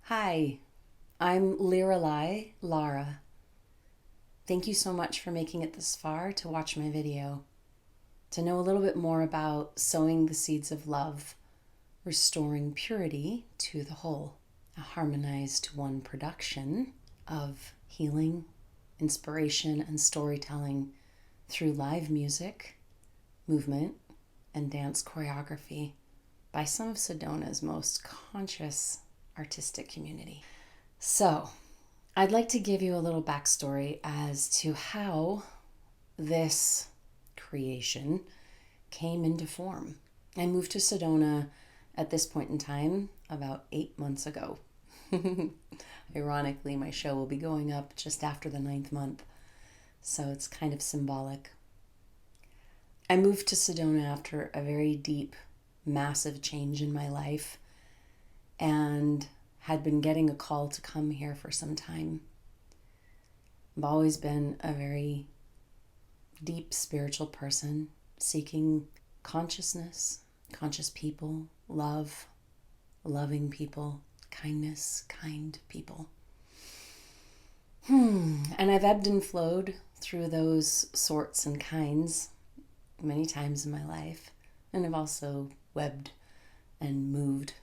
Hi, I'm Liralai Lara. Thank you so much for making it this far to watch my video. To know a little bit more about sowing the seeds of love, restoring purity to the whole, a harmonized one production of healing, inspiration, and storytelling through live music, movement, and dance choreography by some of Sedona's most conscious artistic community. So, I'd like to give you a little backstory as to how this creation came into form. I moved to Sedona at this point in time about 8 months ago. Ironically, my show will be going up just after the 9th month, so it's kind of symbolic. I moved to Sedona after a very deep, massive change in my life and had been getting a call to come here for some time. I've always been a very deep spiritual person, seeking consciousness, conscious people, love, loving people, kindness, kind people. And I've ebbed and flowed through those sorts and kinds many times in my life. And I've also webbed and moved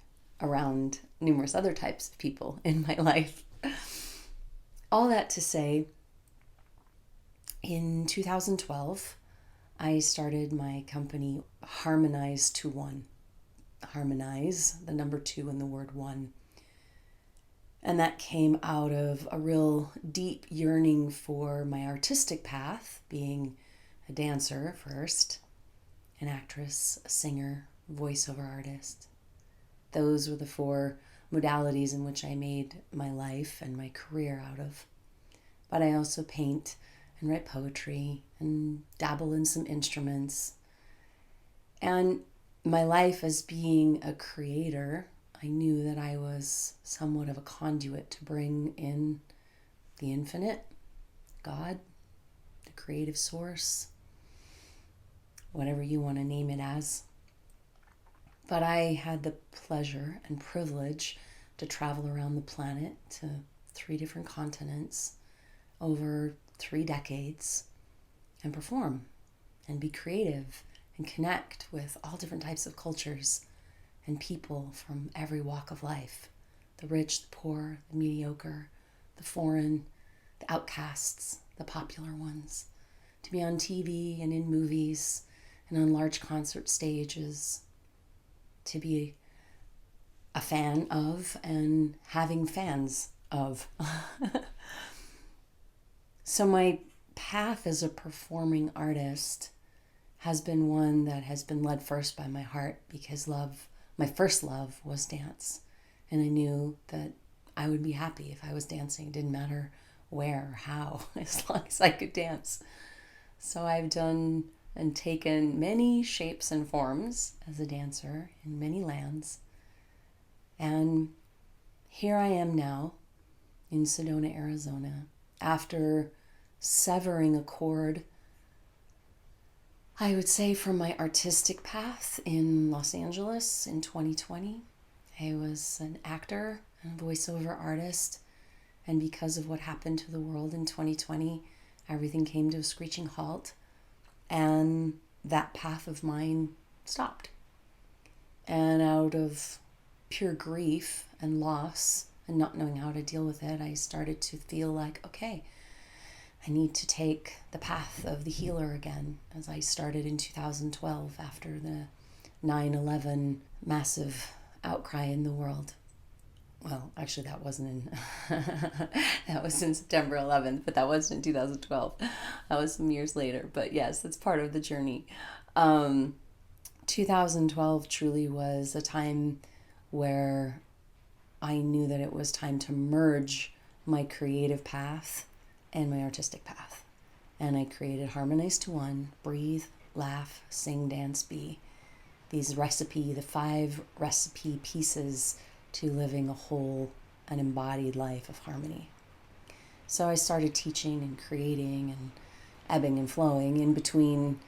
around numerous other types of people in my life. All that to say, in 2012, I started my company Harmonize to One. Harmonize, the number 2 in the word one. And that came out of a real deep yearning for my artistic path, being a dancer first, an actress, a singer, voiceover artist. Those were the 4 modalities in which I made my life and my career out of. But I also paint and write poetry and dabble in some instruments. And my life as being a creator, I knew that I was somewhat of a conduit to bring in the infinite, God, the creative source, whatever you want to name it as. But I had the pleasure and privilege to travel around the planet to 3 different continents over 3 decades and perform and be creative and connect with all different types of cultures and people from every walk of life. The rich, the poor, the mediocre, the foreign, the outcasts, the popular ones. To be on TV and in movies and on large concert stages. To be a fan of and having fans of. So my path as a performing artist has been one that has been led first by my heart, because my first love was dance. And I knew that I would be happy if I was dancing. It didn't matter where or how, as long as I could dance. So I've done and taken many shapes and forms as a dancer in many lands. And here I am now in Sedona, Arizona, after severing a cord, I would say, from my artistic path in Los Angeles in 2020. I was an actor and a voiceover artist, and because of what happened to the world in 2020, everything came to a screeching halt. And that path of mine stopped. And out of pure grief and loss and not knowing how to deal with it, I started to feel like, okay, I need to take the path of the healer again, as I started in 2012 after the 9/11 massive outcry in the world. Well, actually, that wasn't in that was in September 11th, but that wasn't in 2012. That was some years later. But yes, that's part of the journey. 2012 truly was a time where I knew that it was time to merge my creative path and my artistic path. And I created Harmonize to One, breathe, laugh, sing, dance, be. The 5 recipe pieces to living a whole and embodied life of harmony. So I started teaching and creating and ebbing and flowing in between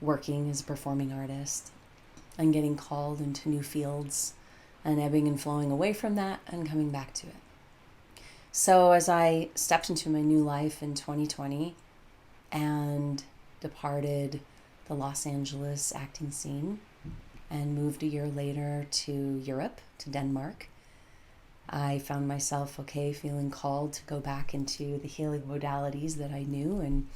working as a performing artist and getting called into new fields and ebbing and flowing away from that and coming back to it. So as I stepped into my new life in 2020 and departed the Los Angeles acting scene and moved a year later to Europe, to Denmark, I found myself, feeling called to go back into the healing modalities that I knew, and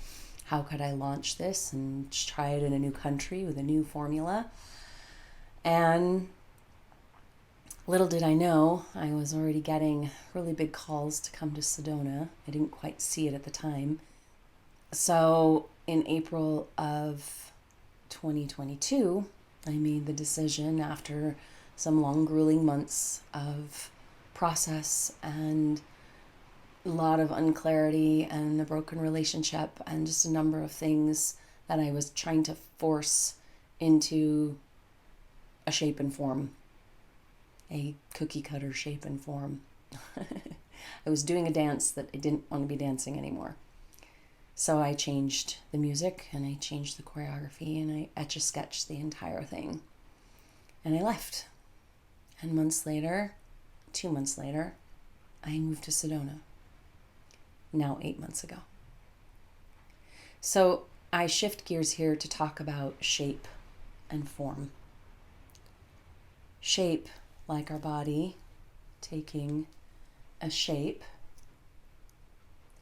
how could I launch this and try it in a new country with a new formula. And little did I know, I was already getting really big calls to come to Sedona. I didn't quite see it at the time. So in April of 2022, I made the decision, after some long, grueling months of process and a lot of unclarity and a broken relationship and just a number of things that I was trying to force into a shape and form. A cookie cutter shape and form. I was doing a dance that I didn't want to be dancing anymore. So I changed the music and I changed the choreography and I etch-a-sketched the entire thing. And I left. And 2 months later, I moved to Sedona. Now 8 months ago. So I shift gears here to talk about shape and form. Shape, like our body, taking a shape,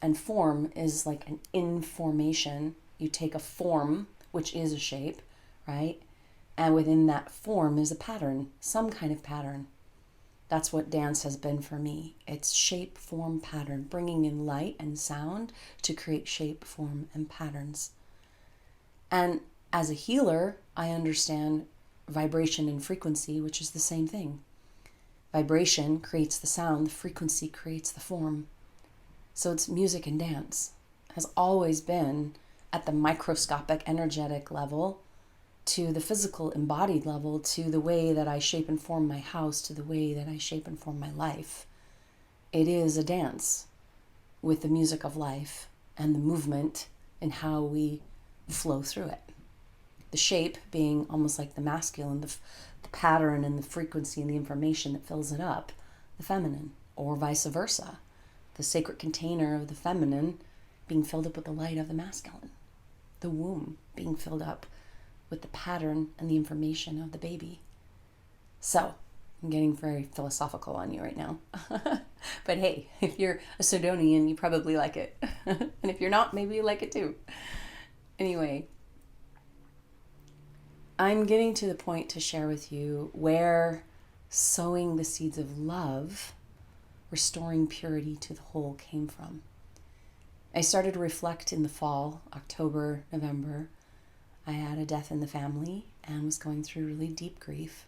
and form is like an information. You take a form, which is a shape, right? And within that form is a pattern, some kind of pattern. That's what dance has been for me. It's shape, form, pattern, bringing in light and sound to create shape, form, and patterns. And as a healer, I understand vibration and frequency, which is the same thing. Vibration creates the sound, the frequency creates the form. So it's music and dance. It has always been at the microscopic energetic level, to the physical embodied level, to the way that I shape and form my house, to the way that I shape and form my life. It is a dance with the music of life and the movement and how we flow through it. The shape being almost like the masculine, the pattern and the frequency and the information that fills it up, the feminine, or vice versa. The sacred container of the feminine being filled up with the light of the masculine. The womb being filled up with the pattern and the information of the baby. So, I'm getting very philosophical on you right now. But hey, if you're a Sedonian, you probably like it. And if you're not, maybe you like it too. Anyway, I'm getting to the point to share with you where sowing the seeds of love, restoring purity to the whole, came from. I started to reflect in the fall, October, November. I had a death in the family and was going through really deep grief.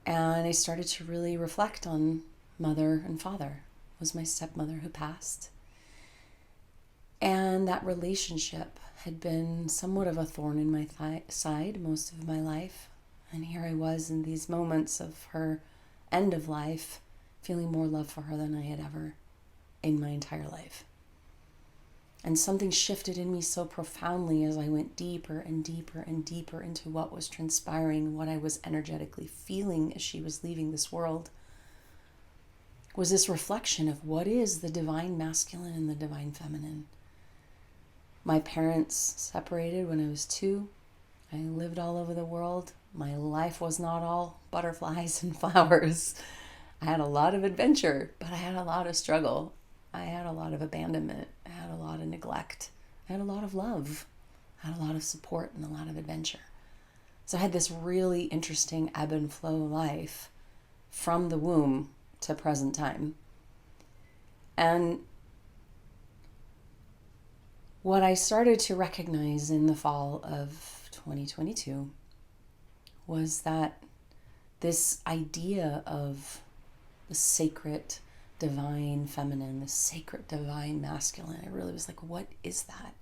And I started to really reflect on mother and father. It was my stepmother who passed. And that relationship had been somewhat of a thorn in my side most of my life. And here I was in these moments of her end of life, feeling more love for her than I had ever in my entire life. And something shifted in me so profoundly as I went deeper and deeper and deeper into what was transpiring, what I was energetically feeling as she was leaving this world, was this reflection of what is the divine masculine and the divine feminine. My parents separated when I was 2. I lived all over the world. My life was not all butterflies and flowers. I had a lot of adventure, but I had a lot of struggle. I had a lot of abandonment. I had a lot of neglect. I had a lot of love. I had a lot of support and a lot of adventure. So I had this really interesting ebb and flow life from the womb to present time. And what I started to recognize in the fall of 2022 was that this idea of the sacred divine feminine, the sacred divine masculine, I really was like, what is that?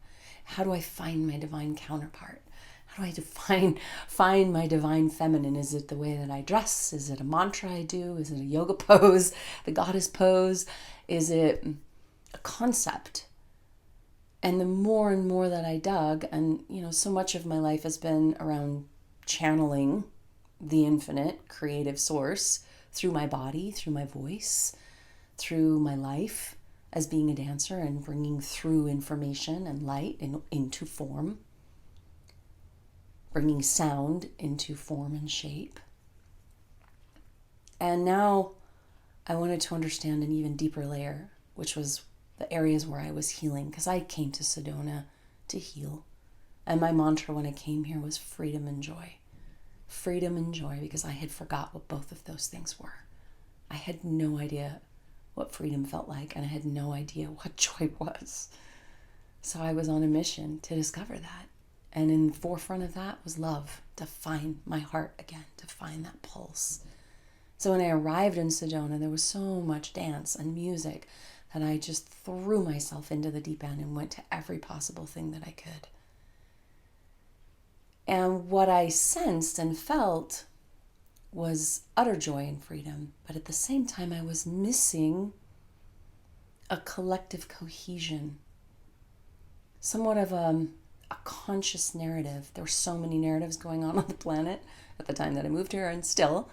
How do I find my divine counterpart? How do I find my divine feminine? Is it the way that I dress? Is it a mantra I do? Is it a yoga pose, the goddess pose? Is it a concept? And the more and more that I dug, and so much of my life has been around channeling the infinite creative source, through my body, through my voice, through my life as being a dancer and bringing through information and light into form, bringing sound into form and shape. And now I wanted to understand an even deeper layer, which was the areas where I was healing, because I came to Sedona to heal. And my mantra when I came here was freedom and joy. Freedom and joy, because I had forgot what both of those things were. I had no idea what freedom felt like, and I had no idea what joy was. So I was on a mission to discover that. And in the forefront of that was love, to find my heart again, to find that pulse. So when I arrived in Sedona, there was so much dance and music that I just threw myself into the deep end and went to every possible thing that I could. And what I sensed and felt was utter joy and freedom. But at the same time, I was missing a collective cohesion, somewhat of a conscious narrative. There were so many narratives going on the planet at the time that I moved here, and still.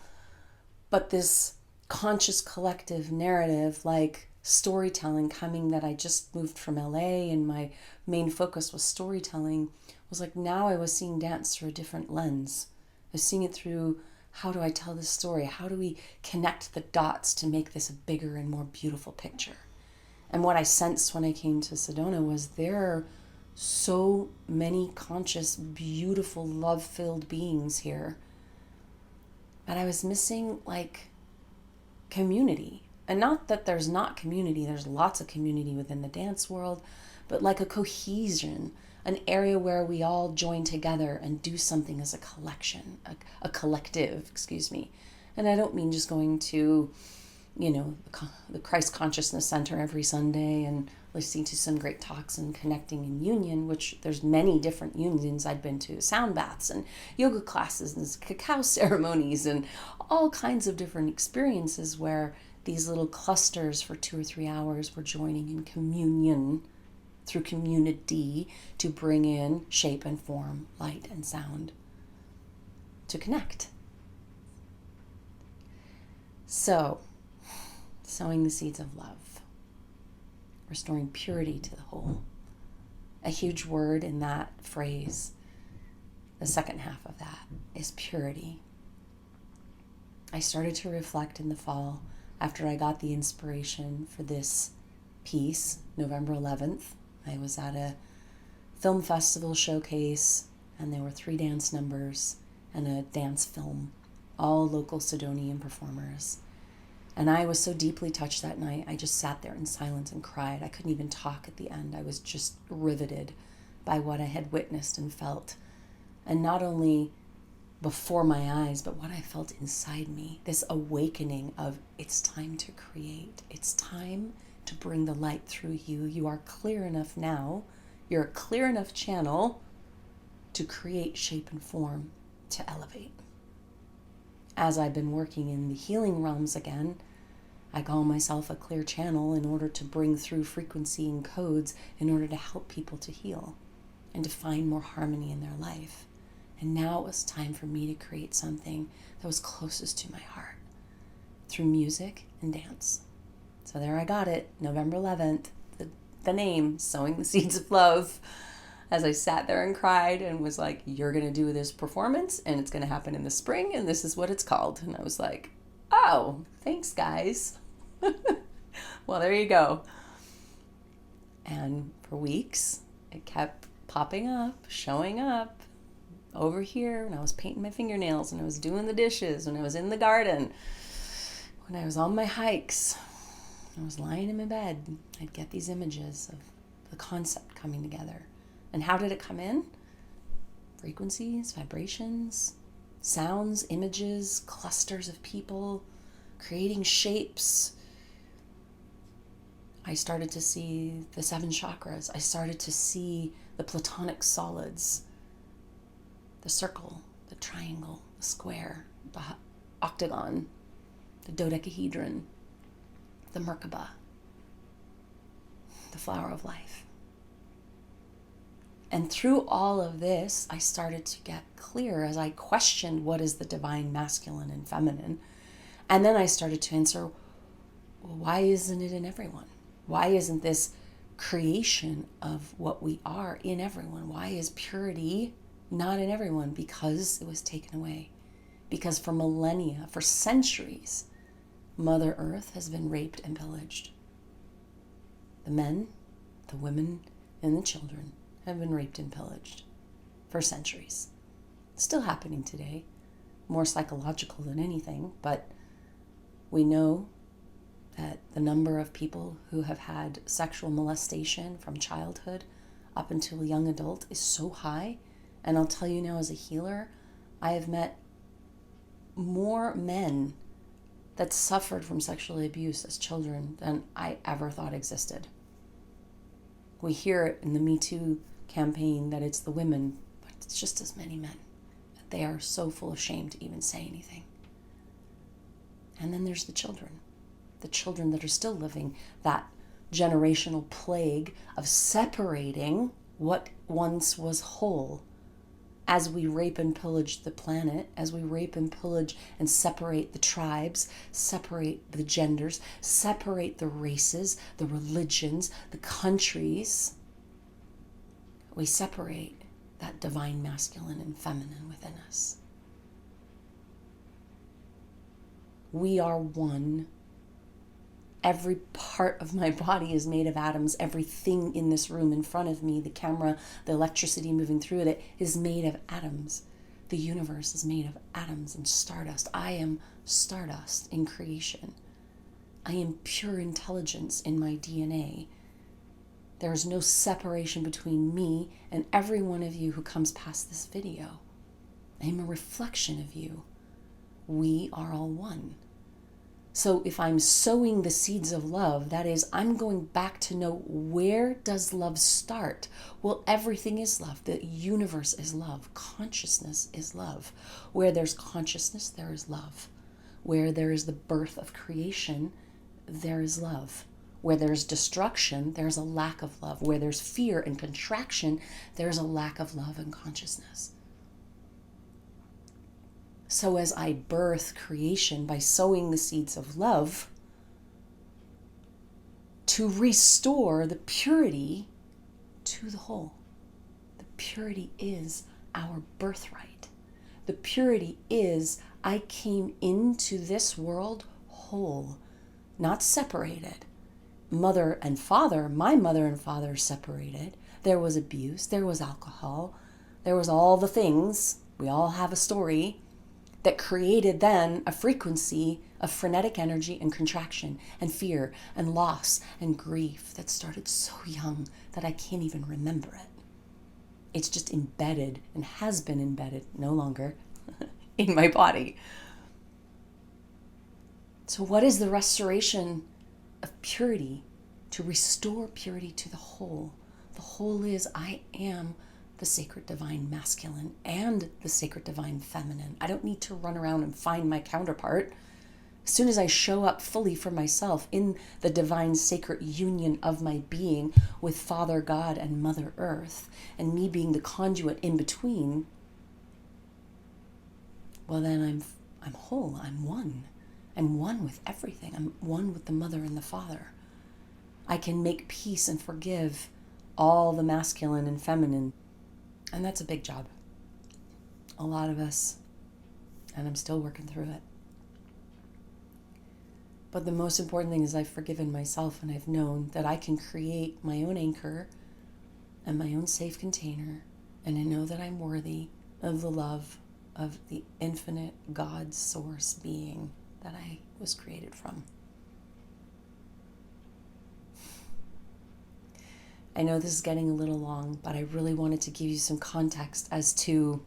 But this conscious collective narrative, like storytelling coming, that I just moved from LA and my main focus was storytelling, was like now I was seeing dance through a different lens. I was seeing it through, how do I tell this story? How do we connect the dots to make this a bigger and more beautiful picture? And what I sensed when I came to Sedona was there are so many conscious, beautiful, love-filled beings here. But I was missing like community. And not that there's not community, there's lots of community within the dance world, but like a cohesion, an area where we all join together and do something as a collection, a collective, And I don't mean just going to, the Christ Consciousness Center every Sunday and listening to some great talks and connecting in union, which there's many different unions I'd been to, sound baths and yoga classes and cacao ceremonies and all kinds of different experiences where these little clusters for 2 or 3 hours were joining in communion through community to bring in shape and form, light and sound, to connect. So, sowing the seeds of love, restoring purity to the whole. A huge word in that phrase, the second half of that, is purity. I started to reflect in the fall after I got the inspiration for this piece, November 11th. I was at a film festival showcase, and there were 3 dance numbers and a dance film, all local Sedonian performers. And I was so deeply touched that night, I just sat there in silence and cried. I couldn't even talk at the end. I was just riveted by what I had witnessed and felt. And not only before my eyes, but what I felt inside me. This awakening of, it's time to create. It's time to bring the light through you. You are clear enough now. You're a clear enough channel to create shape and form, to elevate. As I've been working in the healing realms again, I call myself a clear channel in order to bring through frequency and codes in order to help people to heal and to find more harmony in their life. And now it was time for me to create something that was closest to my heart through music and dance. So there I got it, November 11th, the name, Sowing the Seeds of Love, as I sat there and cried and was like, you're going to do this performance and it's going to happen in the spring and this is what it's called. And I was like, oh, thanks guys. Well, there you go. And for weeks, it kept popping up, showing up over here when I was painting my fingernails, when I was doing the dishes, when I was in the garden, when I was on my hikes, I was lying in my bed. I'd get these images of the concept coming together. And how did it come in? Frequencies, vibrations, sounds, images, clusters of people, creating shapes. I started to see the 7 chakras. I started to see the platonic solids, the circle, the triangle, the square, the octagon, the dodecahedron, the Merkaba, the flower of life. And through all of this, I started to get clear as I questioned what is the divine masculine and feminine. And then I started to answer, well, why isn't it in everyone? Why isn't this creation of what we are in everyone? Why is purity not in everyone? Because it was taken away. Because for millennia, for centuries, Mother Earth has been raped and pillaged. The men, the women, and the children have been raped and pillaged for centuries. It's still happening today, more psychological than anything, but we know that the number of people who have had sexual molestation from childhood up until young adult is so high. And I'll tell you now, as a healer, I have met more men that suffered from sexual abuse as children than I ever thought existed. We hear it in the Me Too campaign that it's the women, but it's just as many men. They are so full of shame to even say anything. And then there's the children that are still living that generational plague of separating what once was whole. As we rape and pillage the planet, as we rape and pillage and separate the tribes, separate the genders, separate the races, the religions, the countries, we separate that divine masculine and feminine within us. We are one. Every part of my body is made of atoms. Everything in this room in front of me, the camera, the electricity moving through it, is made of atoms. The universe is made of atoms and stardust. I am stardust in creation. I am pure intelligence in my DNA. There is no separation between me and every one of you who comes past this video. I am a reflection of you. We are all one. So if I'm sowing the seeds of love, that is, I'm going back to know, where does love start? Well, everything is love. The universe is love. Consciousness is love. Where there's consciousness, there is love. Where there is the birth of creation, there is love. Where there's destruction, there's a lack of love. Where there's fear and contraction, there's a lack of love and consciousness. So as I birth creation by sowing the seeds of love to restore the purity to the whole. The purity is our birthright. The purity is, I came into this world whole, not separated. Mother and father, my mother and father separated. There was abuse, there was alcohol, there was all the things. We all have a story that created then a frequency of frenetic energy and contraction and fear and loss and grief that started so young that I can't even remember it. It's just embedded and has been embedded, no longer, in my body. So what is the restoration of purity? To restore purity to the whole. The whole is, I am the sacred divine masculine and the sacred divine feminine. I don't need to run around and find my counterpart. As soon as I show up fully for myself in the divine sacred union of my being with Father God and Mother Earth, and me being the conduit in between, well then I'm whole, I'm one. I'm one with everything. I'm one with the Mother and the Father. I can make peace and forgive all the masculine and feminine. And that's a big job. A lot of us, and I'm still working through it. But the most important thing is I've forgiven myself, and I've known that I can create my own anchor and my own safe container, and I know that I'm worthy of the love of the infinite God source being that I was created from. I know this is getting a little long, but I really wanted to give you some context as to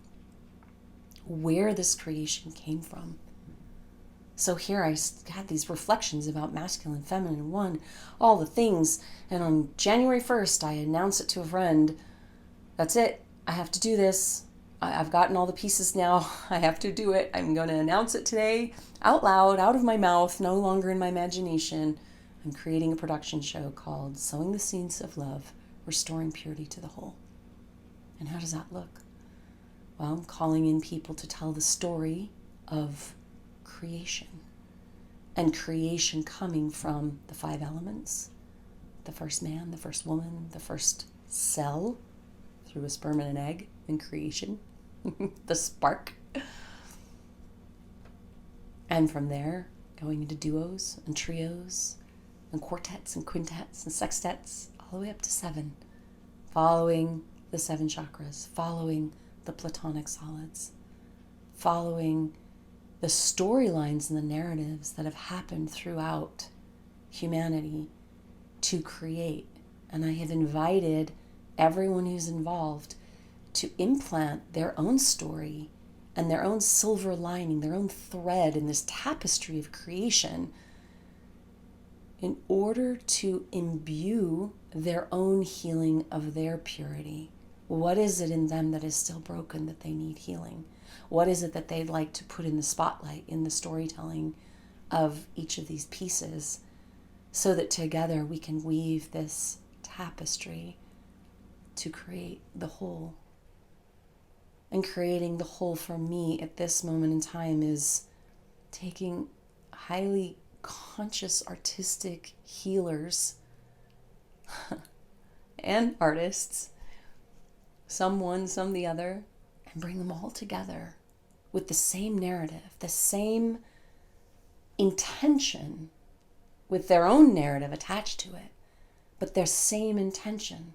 where this creation came from. So here I had these reflections about masculine, feminine, one, all the things. And on January 1st, I announced it to a friend. That's it. I have to do this. I've gotten all the pieces now. I have to do it. I'm going to announce it today out loud, out of my mouth, no longer in my imagination. I'm creating a production show called Sowing the Seeds of Love, Restoring Purity to the Whole. And how does that look? Well, I'm calling in people to tell the story of creation. and creation coming from the 5 elements, the first man, the first woman, the first cell through a sperm and an egg in creation, the spark. And from there, going into duos and trios and quartets and quintets and sextets, all the way up to 7, following the 7 chakras, following the platonic solids, following the storylines and the narratives that have happened throughout humanity to create. And I have invited everyone who's involved to implant their own story and their own silver lining, their own thread in this tapestry of creation in order to imbue their own healing of their purity. What is it in them that is still broken that they need healing? What is it that they'd like to put in the spotlight in the storytelling of each of these pieces so that together we can weave this tapestry to create the whole? And creating the whole for me at this moment in time is taking highly conscious artistic healers and artists, some one, some the other, and bring them all together with the same narrative, the same intention, with their own narrative attached to it, but their same intention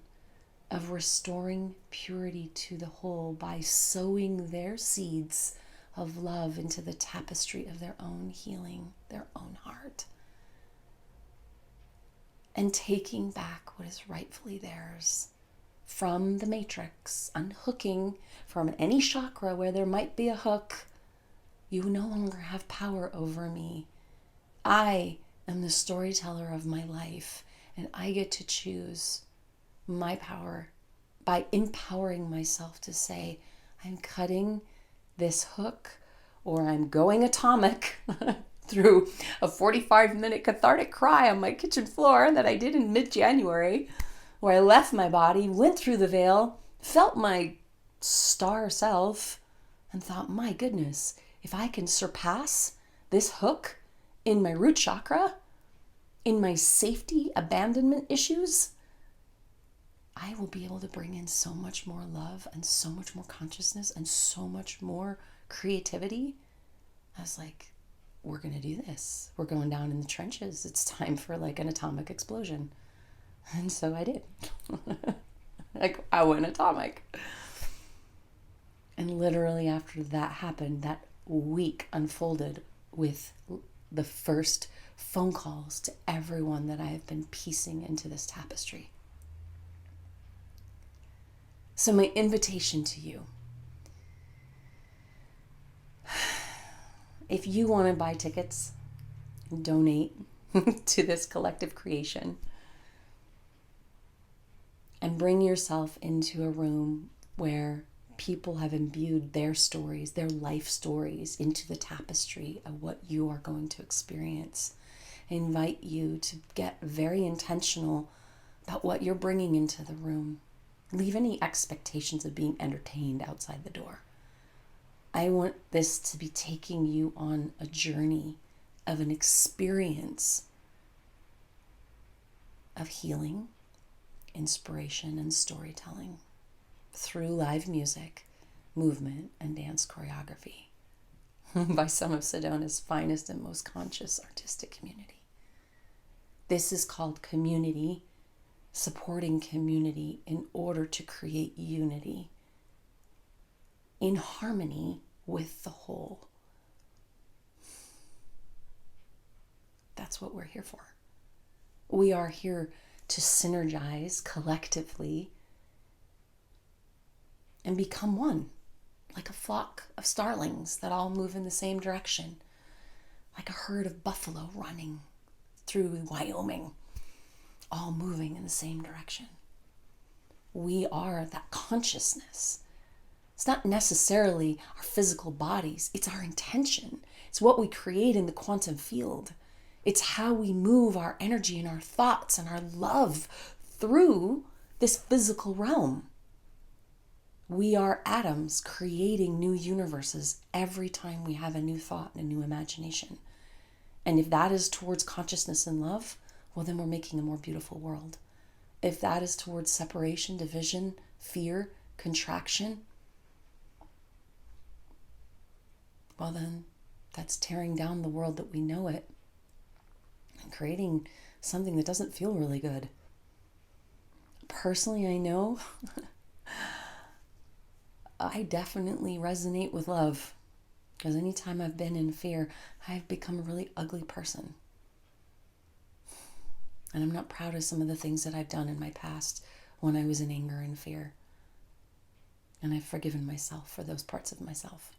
of restoring purity to the whole by sowing their seeds of love into the tapestry of their own healing, their own heart, and taking back what is rightfully theirs from the matrix, unhooking from any chakra where there might be a hook. You no longer have power over me. I am the storyteller of my life, and I get to choose my power by empowering myself to say, I'm cutting this hook, or I'm going atomic through a 45-minute cathartic cry on my kitchen floor that I did in mid-January, where I left my body, went through the veil, felt my star self, and thought, my goodness, if I can surpass this hook in my root chakra, in my safety abandonment issues, I will be able to bring in so much more love and so much more consciousness and so much more creativity. I was like, we're going to do this. We're going down in the trenches. It's time for like an atomic explosion. And so I did. Like, I went atomic. And literally after that happened, that week unfolded with the first phone calls to everyone that I have been piecing into this tapestry. So my invitation to you, if you want to buy tickets and donate to this collective creation and bring yourself into a room where people have imbued their stories, their life stories into the tapestry of what you are going to experience, I invite you to get very intentional about what you're bringing into the room. Leave any expectations of being entertained outside the door. I want this to be taking you on a journey of an experience of healing, inspiration, and storytelling through live music, movement, and dance choreography by some of Sedona's finest and most conscious artistic community. This is called community, supporting community in order to create unity in harmony with the whole. That's what we're here for. We are here to synergize collectively and become one, like a flock of starlings that all move in the same direction, like a herd of buffalo running through Wyoming, all moving in the same direction. We are that consciousness. It's not necessarily our physical bodies. It's our intention. It's what we create in the quantum field. It's how we move our energy and our thoughts and our love through this physical realm. We are atoms creating new universes every time we have a new thought and a new imagination. And if that is towards consciousness and love, well, then we're making a more beautiful world. If that is towards separation, division, fear, contraction, well, then that's tearing down the world that we know it and creating something that doesn't feel really good. Personally, I know I definitely resonate with love, because anytime I've been in fear, I've become a really ugly person. And I'm not proud of some of the things that I've done in my past when I was in anger and fear. And I've forgiven myself for those parts of myself.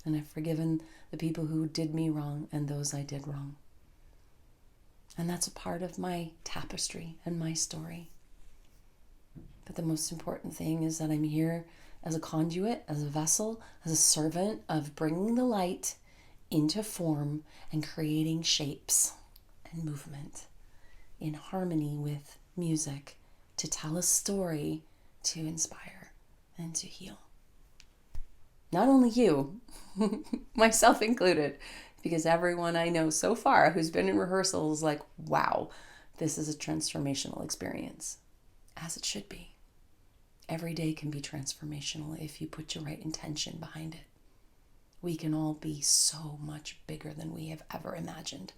And I've forgiven the people who did me wrong and those I did wrong. And that's a part of my tapestry and my story. But the most important thing is that I'm here as a conduit, as a vessel, as a servant of bringing the light into form and creating shapes and movement in harmony with music to tell a story, to inspire and to heal. Not only you, myself included, because everyone I know so far who's been in rehearsal is like, wow, this is a transformational experience, as it should be. Every day can be transformational if you put your right intention behind it. We can all be so much bigger than we have ever imagined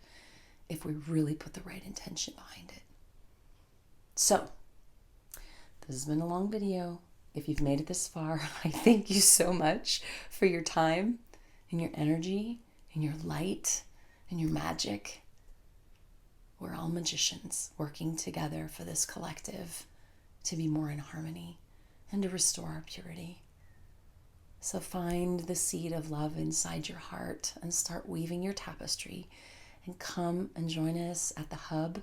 if we really put the right intention behind it. So, this has been a long video. If you've made it this far, I thank you so much for your time and your energy and your light and your magic. We're all magicians working together for this collective to be more in harmony and to restore our purity. So find the seed of love inside your heart and start weaving your tapestry, and come and join us at the hub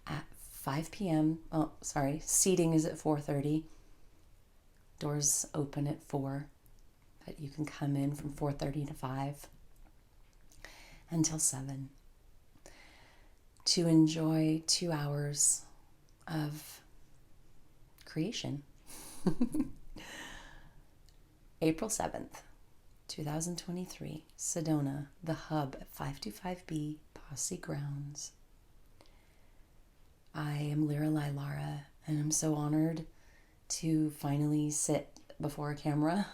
at 5 p.m. Oh, sorry, seating is at 4:30. Doors open at 4, but you can come in from 4:30 to 5 until 7 to enjoy 2 hours of creation. April 7th, 2023, Sedona, the hub at 525B Posse Grounds. I am Lara, and I'm so honored to finally sit before a camera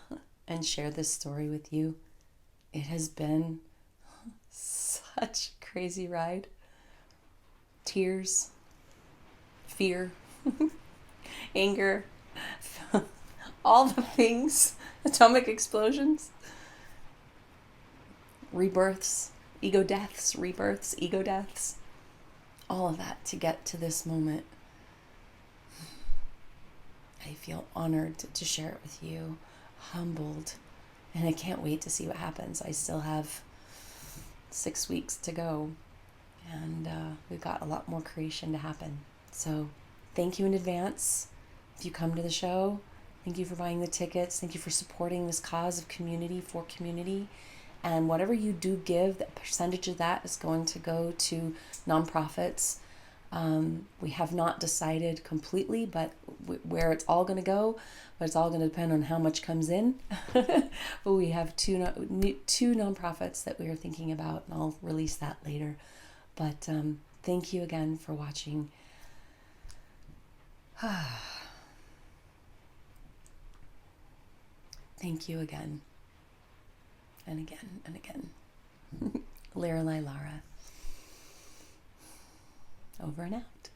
and share this story with you. It has been such a crazy ride. Tears, fear, anger, all the things, atomic explosions, rebirths, ego deaths, all of that to get to this moment. I feel honored to share it with you, humbled, and I can't wait to see what happens. I still have 6 weeks to go, and we've got a lot more creation to happen. So thank you in advance. If you come to the show, thank you for buying the tickets. Thank you for supporting this cause of community for community. And whatever you do give, the percentage of that is going to go to nonprofits. We have not decided completely, but where it's all going to go, but it's all going to depend on how much comes in. But we have two nonprofits that we are thinking about, and I'll release that later. But thank you again for watching. Thank you again, and again, and again. Lara. Over and out.